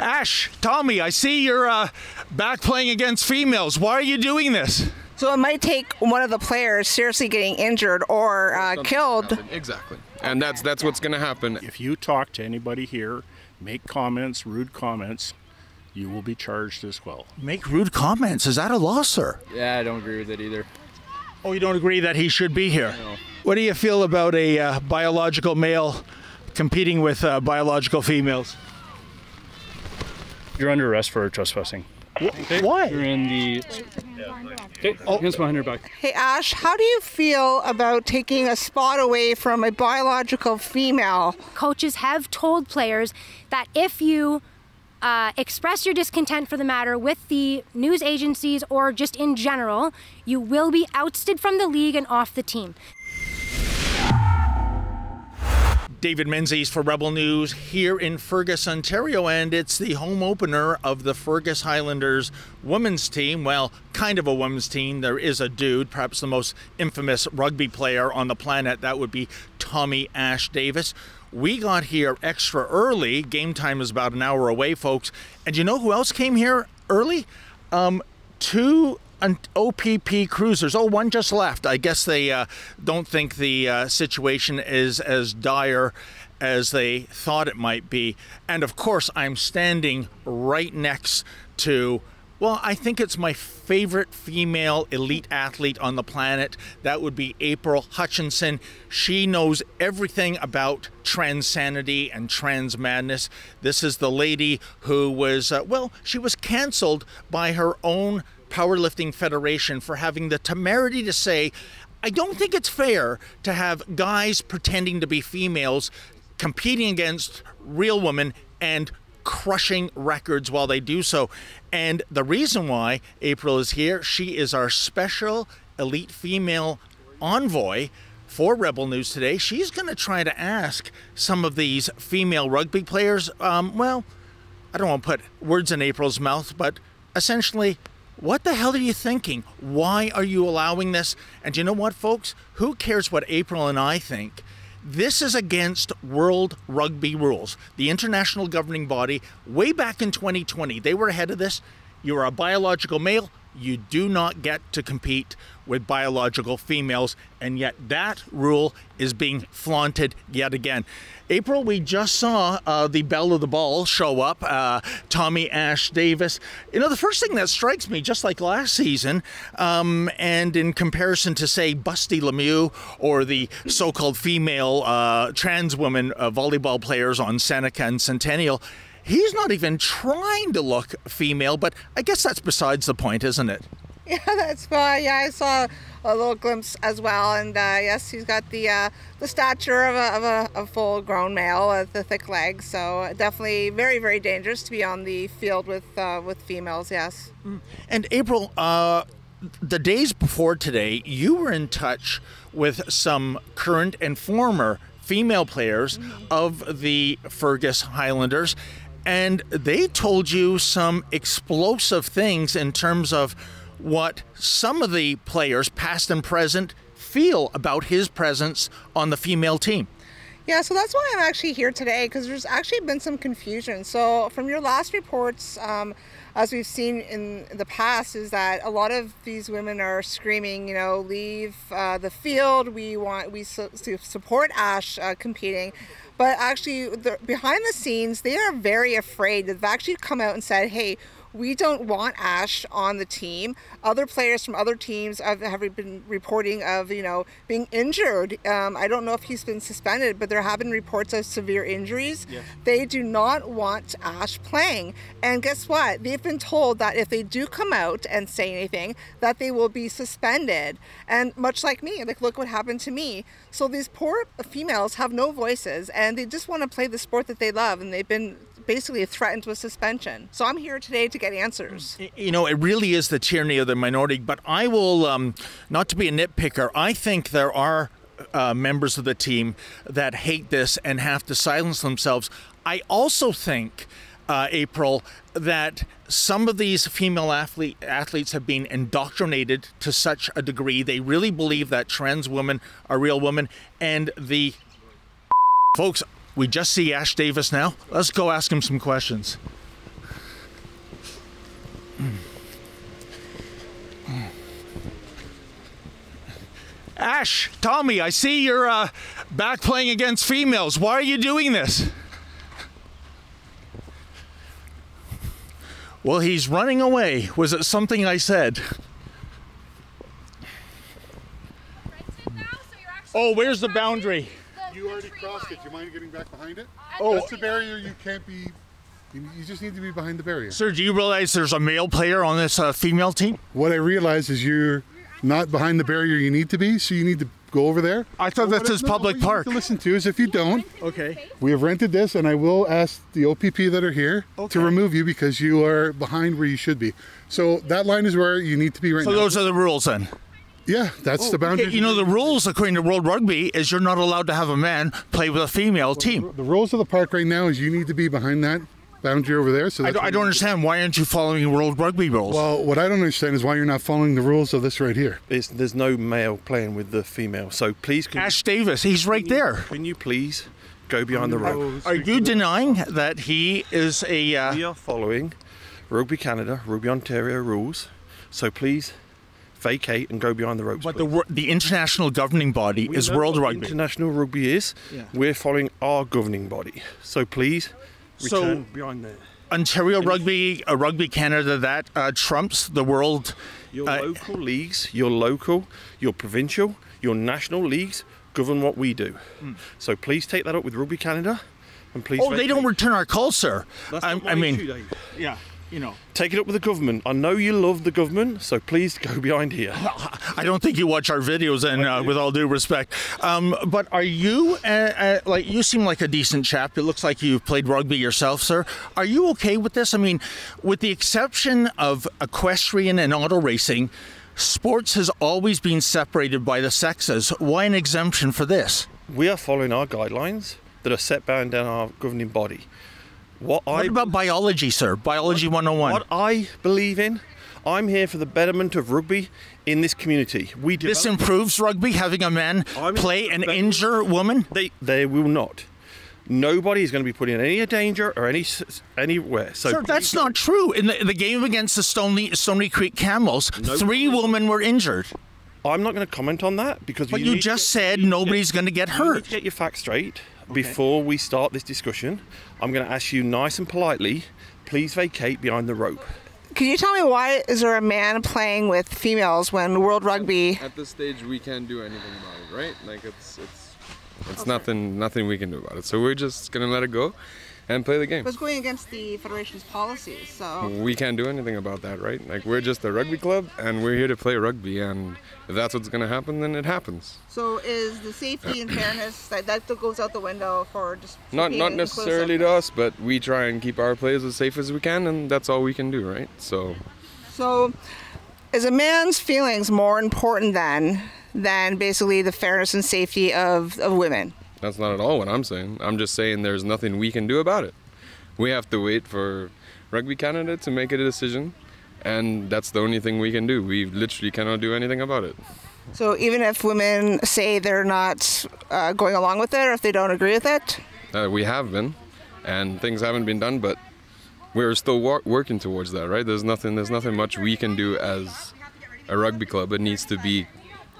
Ash, Tommy, I see you're back playing against females. Why are you doing this? So it might take one of the players seriously getting injured or killed. Exactly. And that's what's going to happen. If you talk to anybody here, make comments, rude comments, you will be charged as well. Make rude comments. Is that a law, sir? Yeah, I don't agree with it either. Oh, you don't agree that he should be here? No. What do you feel about a biological male competing with biological females? You're under arrest for trespassing. Okay. Why? You're in the... Okay, hands behind your back. Hey Ash, how do you feel about taking a spot away from a biological female? Coaches have told players that if you express your discontent for the matter with the news agencies or just in general, you will be ousted from the league and off the team. David Menzies for Rebel News here in Fergus, Ontario, and it's the home opener of the Fergus Highlanders women's team. Well, kind of a women's team. There is a dude, perhaps the most infamous rugby player on the planet. That would be Tommy Ash Davis. We got here extra early. Game time is about an hour away, folks. And you know who else came here early? Two OPP cruisers. Oh, one just left. I guess they don't think the situation is as dire as they thought it might be. And of course, I'm standing right next to, well, I think it's my favorite female elite athlete on the planet. That would be April Hutchinson. She knows everything about transanity and trans madness. This is the lady who was, well, she was canceled by her own powerlifting federation for having the temerity to say, I don't think it's fair to have guys pretending to be females competing against real women and crushing records while they do so. And the reason why April is here, she is our special elite female envoy for Rebel News today. She's going to try to ask some of these female rugby players, well, I don't want to put words in April's mouth, but essentially, what the hell are you thinking? Why are you allowing this? And you know what, folks? Who cares what April and I think? This is against World Rugby rules. The international governing body, way back in 2020, they were ahead of this. You are a biological male. You do not get to compete with biological females, and yet that rule is being flaunted yet again. April, we just saw the belle of the ball show up, Tommy Ash Davis. You know, the first thing that strikes me, just like last season, and in comparison to, say, Busty Lemieux or the so-called female trans women volleyball players on Seneca and Centennial, he's not even trying to look female, but I guess that's besides the point, isn't it? Yeah, that's fine. Yeah, I saw a little glimpse as well, and yes, he's got the stature of a full-grown male with the thick legs. So definitely very, very dangerous to be on the field with females. Yes. And April, the days before today, you were in touch with some current and former female players of the Fergus Highlanders, and they told you some explosive things in terms of what some of the players, past and present, feel about his presence on the female team. Yeah, so that's why I'm actually here today, because there's actually been some confusion. So from your last reports, as we've seen in the past, is that a lot of these women are screaming, you know, leave the field, we support Ash competing. But actually, behind the scenes, they are very afraid. They've actually come out and said, hey, we don't want Ash on the team. Other players from other teams have been reporting of, you know, being injured. I don't know if he's been suspended, but there have been reports of severe injuries. Yeah. They do not want Ash playing. And guess what? They've been told that if they do come out and say anything, that they will be suspended. And much like me, like, look what happened to me. So these poor females have no voices, and they just want to play the sport that they love, and they've been basically threatened with suspension. So I'm here today to get answers. You know, it really is the tyranny of the minority, but I will, not to be a nitpicker, I think there are members of the team that hate this and have to silence themselves. I also think, April, that some of these female athletes have been indoctrinated to such a degree. They really believe that trans women are real women, and the folks, we just see Ash Davis now. Let's go ask him some questions. Ash, Tommy, I see you're back playing against females. Why are you doing this? Well, he's running away. Was it something I said? Oh, where's the boundary? You already crossed it. Do you mind getting back behind it? Oh, that's the barrier. You can't be. You just need to be behind the barrier. Sir, do you realize there's a male player on this female team? What I realize is you're not behind the barrier you need to be, so you need to go over there. I thought that's his public park. What you need to listen to is if you don't, okay, we have rented this, and I will ask the OPP that are here to remove you because you are behind where you should be. So that line is where you need to be right now. So those are the rules then? Yeah, that's the boundary. Okay. You know, the rules according to World Rugby is you're not allowed to have a man play with a female team. The rules of the park right now is you need to be behind that boundary over there. So I don't understand. Why aren't you following World Rugby rules? Well, what I don't understand is why you're not following the rules of this right here. There's no male playing with the female, so please... Ash Davis, he's right there. Can you please go behind the rope? Are you denying that he is a... We are following Rugby Canada, Rugby Ontario rules, so please vacate and go behind the ropes. But the international governing body is World Rugby. International Rugby is. Yeah. We're following our governing body, so please... return behind there. Ontario Rugby, Rugby Canada, that trumps the world. Your local leagues, your local, your provincial, your national leagues govern what we do. So please take that up with Rugby Canada, and please. Oh, they don't return our calls, sir. That's not my issue, Dave. Yeah. You know, take it up with the government. I know you love the government, so please go behind here. I don't think you watch our videos, and with all due respect, but are you like, you seem like a decent chap. It looks like you've played rugby yourself, sir. Are you okay with this? I mean, with the exception of equestrian and auto racing, sports has always been separated by the sexes. Why an exemption for this? We are following our guidelines that are set by our governing body. What about biology, sir? Biology 101. What I believe in, I'm here for the betterment of rugby in this community. This improves rugby, having a man play and injure women? They will not. Nobody is going to be put in any danger or anywhere. So sir, that's not true. In the game against the Stony Creek Camels, 3 women were injured. I'm not going to comment on that because... But you just said nobody's going to get hurt. You need to get your facts straight. Before we start this discussion, I'm going to ask you nice and politely, please vacate behind the rope. Can you tell me why is there a man playing with females when World Rugby... At this stage, we can't do anything about it, right? Like, it's nothing we can do about it. So we're just going to let it go and play the game. But it's going against the Federation's policies, so... We can't do anything about that, right? Like, we're just a rugby club, and we're here to play rugby, and if that's what's going to happen, then it happens. So is the safety and fairness, that goes out the window for just... Not necessarily to us, but we try and keep our players as safe as we can, and that's all we can do, right? So is a man's feelings more important than basically the fairness and safety of women? That's not at all what I'm saying. I'm just saying there's nothing we can do about it. We have to wait for Rugby Canada to make a decision, and that's the only thing we can do. We literally cannot do anything about it. So even if women say they're not going along with it, or if they don't agree with it? We have been, and things haven't been done, but we're still working towards that, right? There's nothing much we can do as a rugby club. It needs to be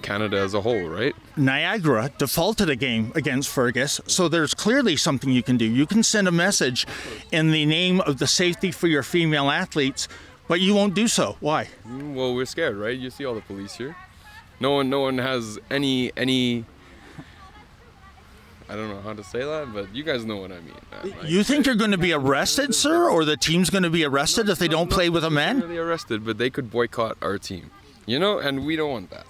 Canada as a whole, right? Niagara defaulted a game against Fergus, so there's clearly something you can do. You can send a message in the name of the safety for your female athletes, but you won't do so. Why? Well, we're scared, right? You see all the police here. No one has any I don't know how to say that, but you guys know what I mean. Like, you think you're going to be arrested, sir, or the team's going to be arrested if they don't play with a man? Not really arrested, but they could boycott our team, you know, and we don't want that.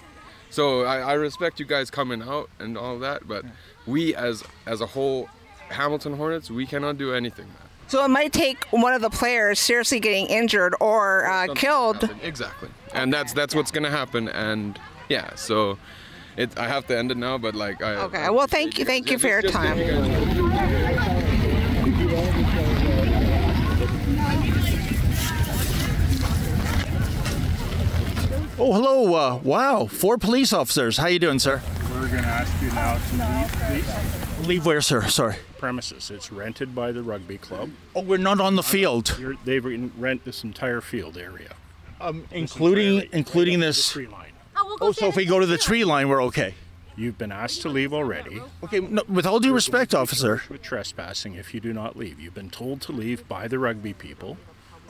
So I respect you guys coming out and all that, but we as a whole, Hamilton Hornets, we cannot do anything. So it might take one of the players seriously getting injured or killed. Exactly, and that's what's going to happen, and yeah, so I have to end it now, but like okay, well, thank you for your time. Oh, hello. Wow, 4 police officers. How you doing, sir? We're going to ask you now to leave, please. Leave where, sir? Sorry. Premises. It's rented by the rugby club. Oh, we're not on the field. They rent this entire field area. Including this. Tree line. Oh, so if we go to the tree line, we're okay. You've been asked to leave already. Okay, no, with all due respect, officer. With trespassing if you do not leave. You've been told to leave by the rugby people.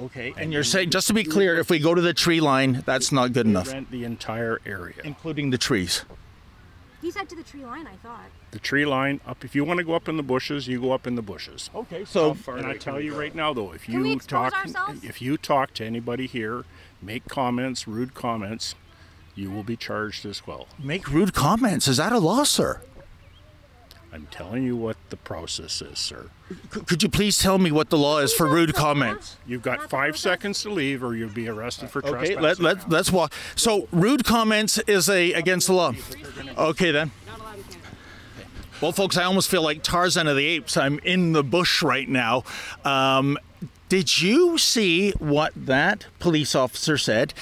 Okay, and you're saying, just to be clear, if we go to the tree line, that's not good enough. Rent the entire area. Including the trees. He said to the tree line, I thought. The tree line, up. If you want to go up in the bushes, you go up in the bushes. Okay, so... And I tell you right now, though, Can we expose ourselves? if you talk to anybody here, make comments, rude comments, you will be charged as well. Make rude comments. Is that a law, sir? I'm telling you what the process is, sir. Could you please tell me what the law is for rude comments? You've got 5 seconds to leave, or you'll be arrested for Okay, trespassing. let's walk. So rude comments is against the law. Okay then. Well, folks, I almost feel like Tarzan of the Apes. I'm in the bush right now. Did you see what that police officer said?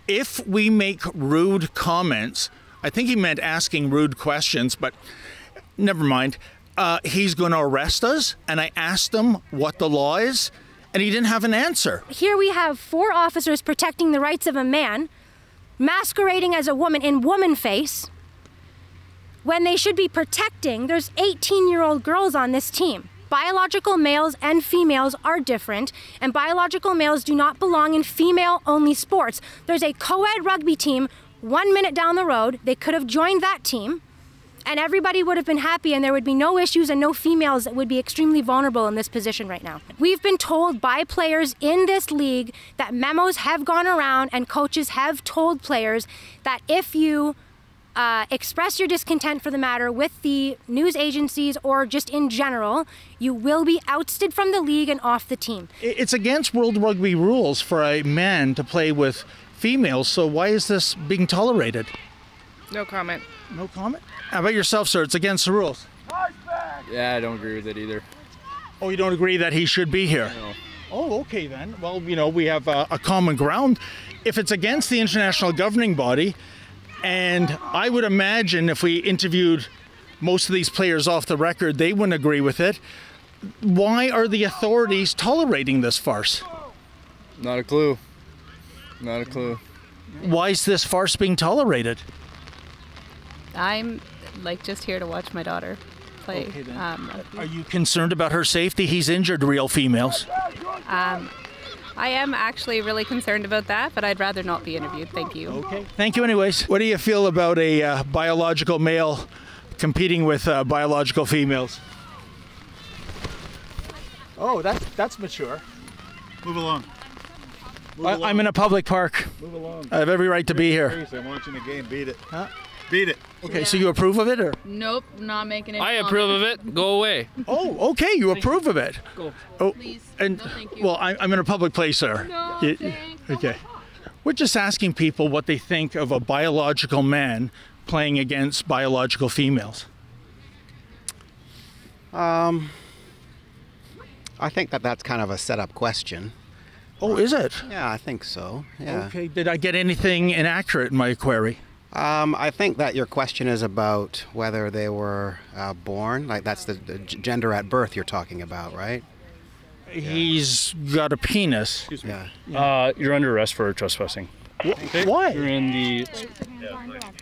If we make rude comments, I think he meant asking rude questions, but never mind. He's going to arrest us, and I asked him what the law is, and he didn't have an answer. Here we have 4 officers protecting the rights of a man, masquerading as a woman in woman face, when they should be protecting, there's 18-year-old girls on this team. Biological males and females are different, and biological males do not belong in female-only sports. There's a co-ed rugby team 1 minute down the road. They could have joined that team, and everybody would have been happy, and there would be no issues and no females that would be extremely vulnerable in this position right now. We've been told by players in this league that memos have gone around and coaches have told players that if you express your discontent for the matter with the news agencies or just in general, you will be ousted from the league and off the team. It's against World Rugby rules for a man to play with females, so why is this being tolerated? No comment. No comment? How about yourself, sir? It's against the rules. Yeah, I don't agree with it either. Oh, you don't agree that he should be here? No. Oh, okay then. Well, you know, we have a common ground. If it's against the international governing body, and I would imagine if we interviewed most of these players off the record, they wouldn't agree with it. Why are the authorities tolerating this farce? Not a clue. Not a clue. Why is this farce being tolerated? I'm just here to watch my daughter play. Okay, then. Are you concerned about her safety? He's injured real females. I am actually really concerned about that, but I'd rather not be interviewed. Thank you. Okay. Thank you anyways. What do you feel about a biological male competing with biological females? Oh, that's mature. Move along. I'm in a public park. Move along. I have every right to be here. I'm watching the game. Beat it. Huh? Beat it. Okay, so you approve of it, or? Nope, not making it. I approve of it. Go away. Oh, okay, you approve of it. Go. Oh, Please. and No, thank you. well, I'm in a public place, sir. No, You- okay. We're just asking people what they think of a biological man playing against biological females. I think that's kind of a set-up question. Oh, is it? Yeah, I think so. Yeah. Okay. Did I get anything inaccurate in my query? I think that your question is about whether they were born, like that's the gender at birth you're talking about, right? He's got a penis. Excuse me. Yeah. You're under arrest for trespassing. Why? You're in the...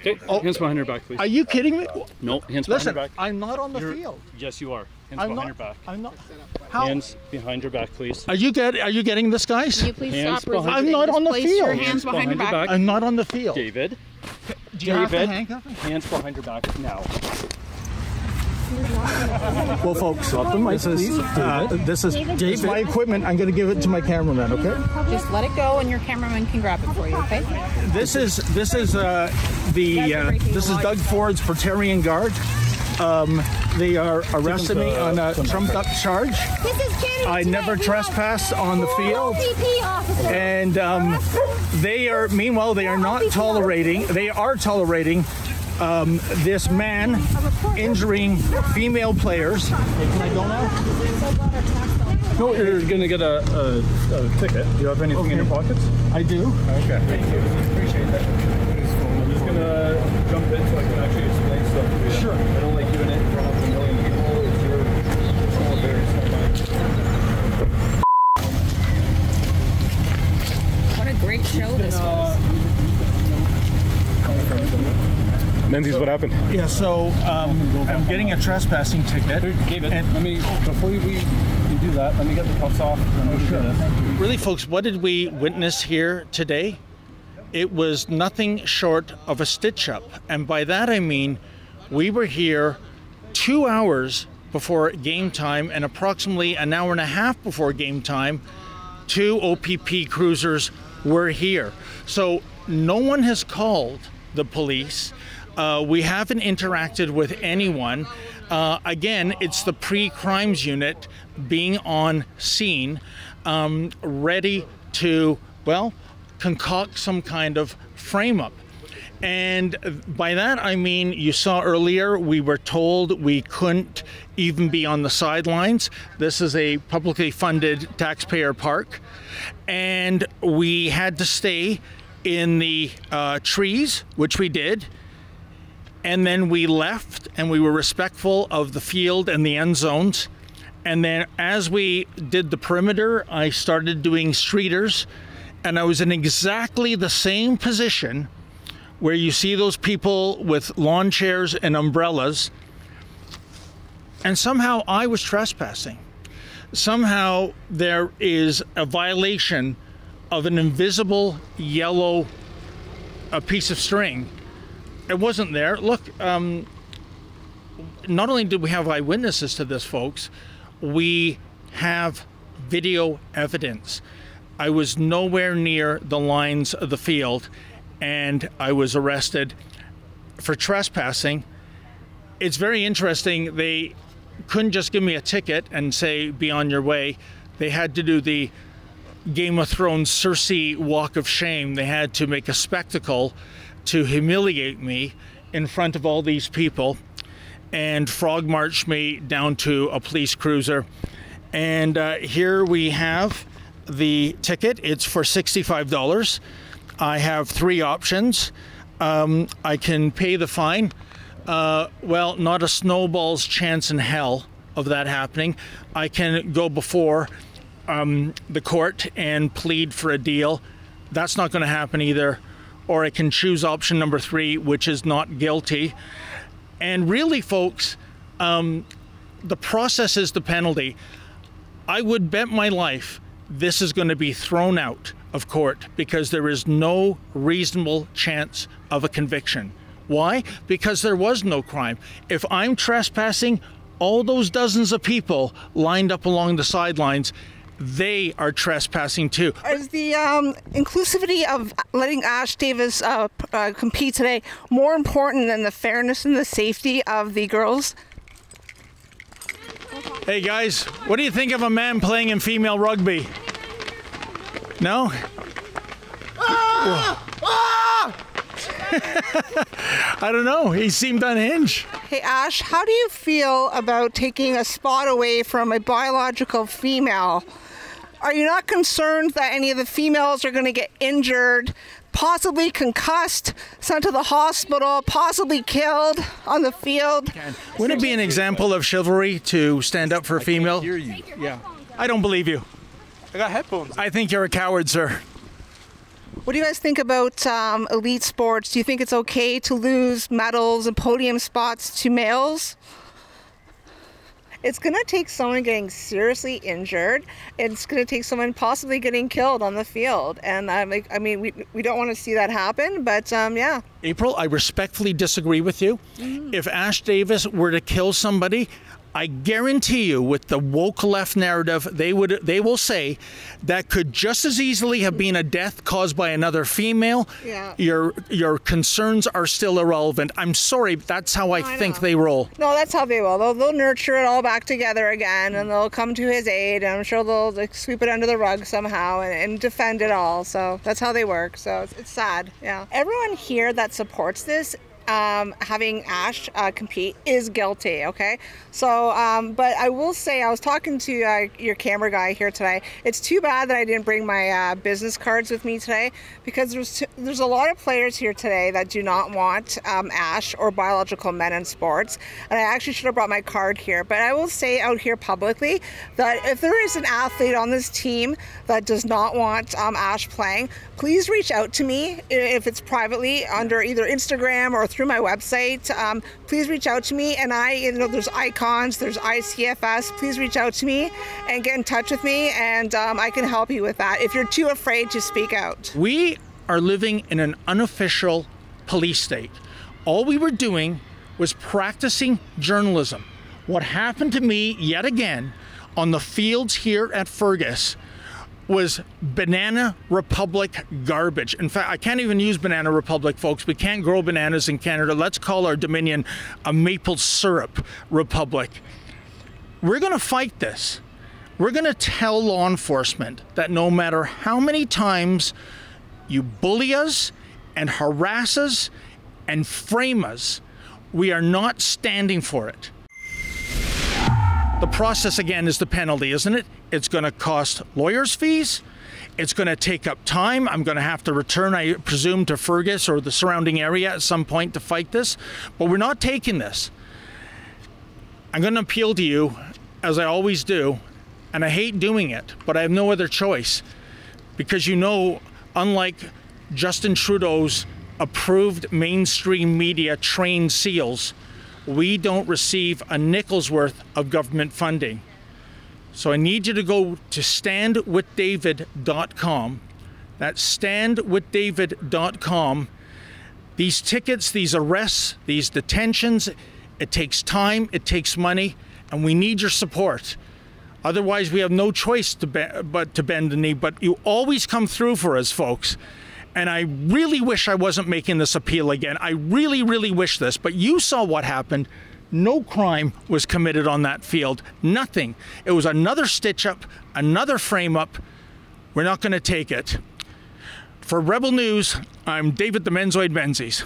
Okay, hands behind your back, please. Are you kidding me? No, hands Listen, behind your back. I'm not on the field. Yes, you are. Hands I'm behind not, your back. I'm not. How? Hands behind your back, please. Are you getting this, guys? Can you please Hands stop resisting? I'm not on the Place field. your hands behind your back. I'm not on the field. David. Do you have to David, handcuff me? hands behind your back now. Well, folks, this is David. My equipment. I'm going to give it to my cameraman. Okay. Just let it go, and your cameraman can grab it for you. Okay. This is Doug Ford's Praetorian Guard. They are arresting me on a trumped up charge. I never trespassed on the field, and they are tolerating this man injuring female players. Hey, can I go now? No, you're going to get a ticket. Do you have anything in your pockets? I do. Okay. Thank you. Appreciate that. I'm just going to jump in so I can actually explain stuff to you. Sure. I don't like giving it in front of a million people. It's your small bear, it's not mine. What a great show this was. Menzies, what happened? Yeah, so I'm getting a trespassing ticket. David, let me, before we do that, let me get the cuffs off. Really, folks, what did we witness here today? It was nothing short of a stitch-up. And by that I mean we were here 2 hours before game time and approximately an hour and a half before game time, 2 OPP cruisers were here. So no one has called the police. We haven't interacted with anyone. Again, it's the pre-crimes unit being on scene, ready to, well, concoct some kind of frame-up. And by that I mean, you saw earlier, we were told we couldn't even be on the sidelines. This is a publicly funded taxpayer park. And we had to stay in the trees, which we did. And then we left and we were respectful of the field and the end zones. And then as we did the perimeter, I started doing streeters, and I was in exactly the same position where you see those people with lawn chairs and umbrellas. And somehow I was trespassing. Somehow there is a violation of an invisible yellow piece of string. It wasn't there. Look, not only did we have eyewitnesses to this, folks, we have video evidence. I was nowhere near the lines of the field, and I was arrested for trespassing. It's very interesting. They couldn't just give me a ticket and say, be on your way. They had to do the Game of Thrones Cersei walk of shame. They had to make a spectacle to humiliate me in front of all these people and frog march me down to a police cruiser. And here we have the ticket. It's for $65. I have 3 options. I can pay the fine. Well, not a snowball's chance in hell of that happening. I can go before the court and plead for a deal. That's not going to happen either. Or I can choose option number 3, which is not guilty. And really, folks, the process is the penalty. I would bet my life this is going to be thrown out of court because there is no reasonable chance of a conviction. Why? Because there was no crime. If I'm trespassing, all those dozens of people lined up along the sidelines, they are trespassing too. Is the inclusivity of letting Ash Davis compete today more important than the fairness and the safety of the girls? Hey guys, what do you think of a man playing in female rugby? No? I don't know. He seemed unhinged. Hey Ash, how do you feel about taking a spot away from a biological female? Are you not concerned that any of the females are going to get injured, possibly concussed, sent to the hospital, possibly killed on the field? Wouldn't it be an example of chivalry to stand up for a female? I can't hear you. Yeah. I don't believe you. I got headphones. I think you're a coward, sir. What do you guys think about elite sports? Do you think it's okay to lose medals and podium spots to males? It's going to take someone getting seriously injured. It's going to take someone possibly getting killed on the field. And we don't want to see that happen, but yeah. April, I respectfully disagree with you. If Ash Davis were to kill somebody, I guarantee you, with the woke left narrative, they will say that could just as easily have been a death caused by another female. Yeah. Your concerns are still irrelevant. I'm sorry, but that's how I think they roll. No, that's how they will. They'll nurture it all back together again, and they'll come to his aid. And I'm sure they'll sweep it under the rug somehow and defend it all. So that's how they work. So it's sad. Yeah. Everyone here that supports this having Ash compete is guilty, okay? So, but I will say, I was talking to your camera guy here today. It's too bad that I didn't bring my business cards with me today, because there's a lot of players here today that do not want Ash or biological men in sports, and I actually should have brought my card here. But I will say out here publicly that if there is an athlete on this team that does not want Ash playing, please reach out to me if it's privately under either Instagram or through my website. Please reach out to me, and there's Icons, there's ICFS. Please reach out to me and get in touch with me, and I can help you with that if you're too afraid to speak out. We are living in an unofficial police state. All we were doing was practicing journalism. What happened to me yet again on the fields here at Fergus was Banana Republic garbage. In fact, I can't even use Banana Republic, folks. We can't grow bananas in Canada. Let's call our Dominion a maple syrup republic. We're going to fight this. We're going to tell law enforcement that no matter how many times you bully us and harass us and frame us, we are not standing for it. The process, again, is the penalty, isn't it? It's going to cost lawyers' fees. It's going to take up time. I'm going to have to return, I presume, to Fergus or the surrounding area at some point to fight this. But we're not taking this. I'm going to appeal to you, as I always do, and I hate doing it, but I have no other choice. Because unlike Justin Trudeau's approved mainstream media trained SEALs, we don't receive a nickel's worth of government funding. So I need you to go to standwithdavid.com. That's standwithdavid.com. These tickets, these arrests, these detentions, it takes time, it takes money, and we need your support. Otherwise, we have no choice but to bend the knee. But you always come through for us, folks. And I really wish I wasn't making this appeal again. I really, really wish this. But you saw what happened. No crime was committed on that field. Nothing. It was another stitch-up, another frame-up. We're not going to take it. For Rebel News, I'm David the Menzoid Menzies.